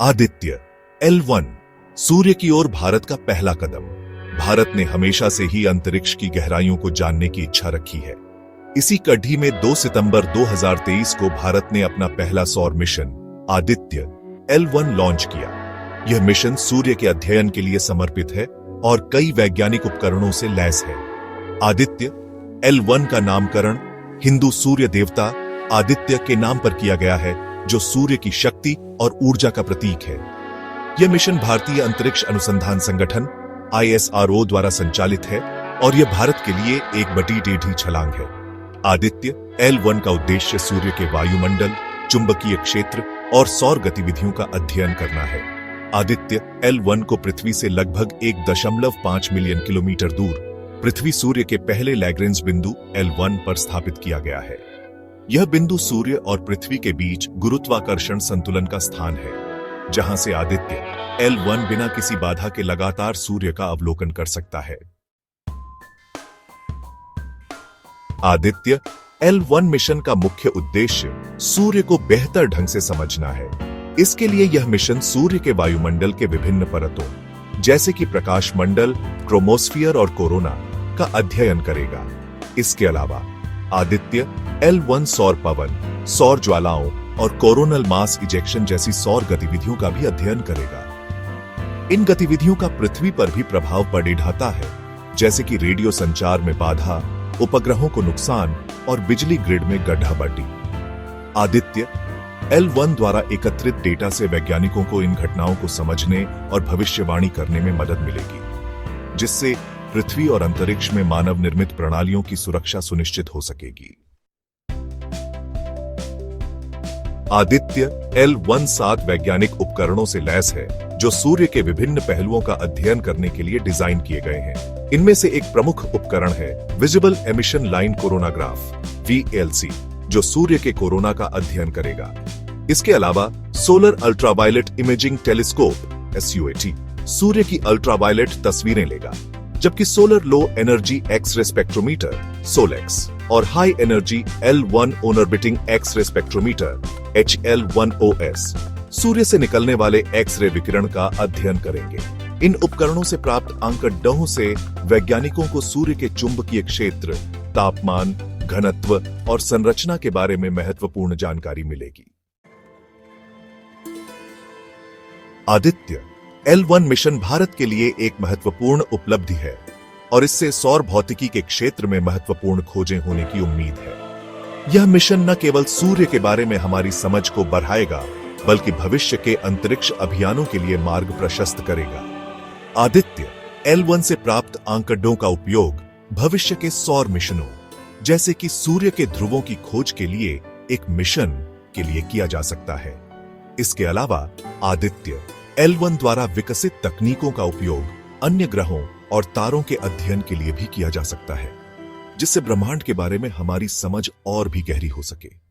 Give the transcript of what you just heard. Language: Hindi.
आदित्य L1 सूर्य की ओर भारत का पहला कदम। भारत ने हमेशा से ही अंतरिक्ष की गहराइयों को जानने की इच्छा रखी है। इसी कड़ी में 2 सितंबर 2023 को भारत ने अपना पहला सौर मिशन आदित्य L1 लॉन्च किया। यह मिशन सूर्य के अध्ययन के लिए समर्पित है और कई वैज्ञानिक उपकरणों से लैस है। आदित्य L1 का नामकरण हिंदू सूर्य देवता आदित्य के नाम पर किया गया है, जो सूर्य की शक्ति और ऊर्जा का प्रतीक है। यह मिशन भारतीय अंतरिक्ष अनुसंधान संगठन ISRO द्वारा संचालित है और यह भारत के लिए एक बड़ी टेढ़ी छलांग है। आदित्य L1 का उद्देश्य सूर्य के वायुमंडल, चुंबकीय क्षेत्र और सौर गतिविधियों का अध्ययन करना है। आदित्य L1 को पृथ्वी से लगभग 1.5 मिलियन किलोमीटर दूर पृथ्वी सूर्य के पहले लैग्रेंज बिंदु L1 पर स्थापित किया गया है। यह बिंदु सूर्य और पृथ्वी के बीच गुरुत्वाकर्षण संतुलन का स्थान है, जहां से आदित्य L1 बिना किसी बाधा के लगातार सूर्य का अवलोकन कर सकता है। आदित्य L1 मिशन का मुख्य उद्देश्य सूर्य को बेहतर ढंग से समझना है। इसके लिए यह मिशन सूर्य के वायुमंडल के विभिन्न परतों, जैसे कि प्रकाश मंडल, क्रोमोस्फियर और कोरोना का अध्ययन करेगा। इसके अलावा आदित्य L1 सौर पवन, सौर ज्वालाओं और कोरोनल मास इजेक्शन जैसी सौर गतिविधियों का भी अध्ययन करेगा। इन गतिविधियों का पृथ्वी पर भी प्रभाव पड़ ढाता है, जैसे कि रेडियो संचार में बाधा, उपग्रहों को नुकसान और बिजली ग्रिड में गड्ढाबड्डी। आदित्य L1 द्वारा एकत्रित डेटा से वैज्ञानिकों को इन घटनाओं को समझने और भविष्यवाणी करने में मदद मिलेगी, जिससे पृथ्वी और अंतरिक्ष में मानव निर्मित प्रणालियों की सुरक्षा सुनिश्चित हो सकेगी। आदित्य L1 7 वैज्ञानिक उपकरणों से लैस है, जो सूर्य के विभिन्न पहलुओं का अध्ययन करने के लिए डिजाइन किए गए हैं। इनमें से एक प्रमुख उपकरण है visible emission line coronagraph VLC, जो सूर्य के कोरोना का अध्ययन करेगा। इसके अलावा solar ultraviolet imaging telescope SUAT सूर्य की अल्ट्रावायलेट तस्वीरें लेगा, जबकि solar low energy X-ray spectrometer SOLEX और high energy L1 orbiting X-ray spectrometer HL1OS सूर्य से निकलने वाले एक्स-रे विकिरण का अध्ययन करेंगे। इन उपकरणों से प्राप्त आंकड़ों से वैज्ञानिकों को सूर्य के चुंबकीय क्षेत्र, तापमान, घनत्व और संरचना के बारे में महत्वपूर्ण जानकारी मिलेगी। आदित्य L1 मिशन भारत के लिए एक महत्वपूर्ण उपलब्धि है और इससे सौर भौतिकी के क्षेत्र में महत्वपूर्ण खोजें होने की उम्मीद है। यह मिशन न केवल सूर्य के बारे में हमारी समझ को बढ़ाएगा, बल्कि भविष्य के अंतरिक्ष अभियानों के लिए मार्ग प्रशस्त करेगा। आदित्य L1 से प्राप्त आंकड़ों का उपयोग भविष्य के सौर मिशनों, जैसे कि सूर्य के ध्रुवों की खोज के लिए एक मिशन के लिए किया जा सकता है। इसके अलावा आदित्य L1 द्वारा विकसित तकनीकों का उपयोग अन्य ग्रहों और तारों के अध्ययन के लिए भी किया जा सकता है, जिससे ब्रह्मांड के बारे में हमारी समझ और भी गहरी हो सके।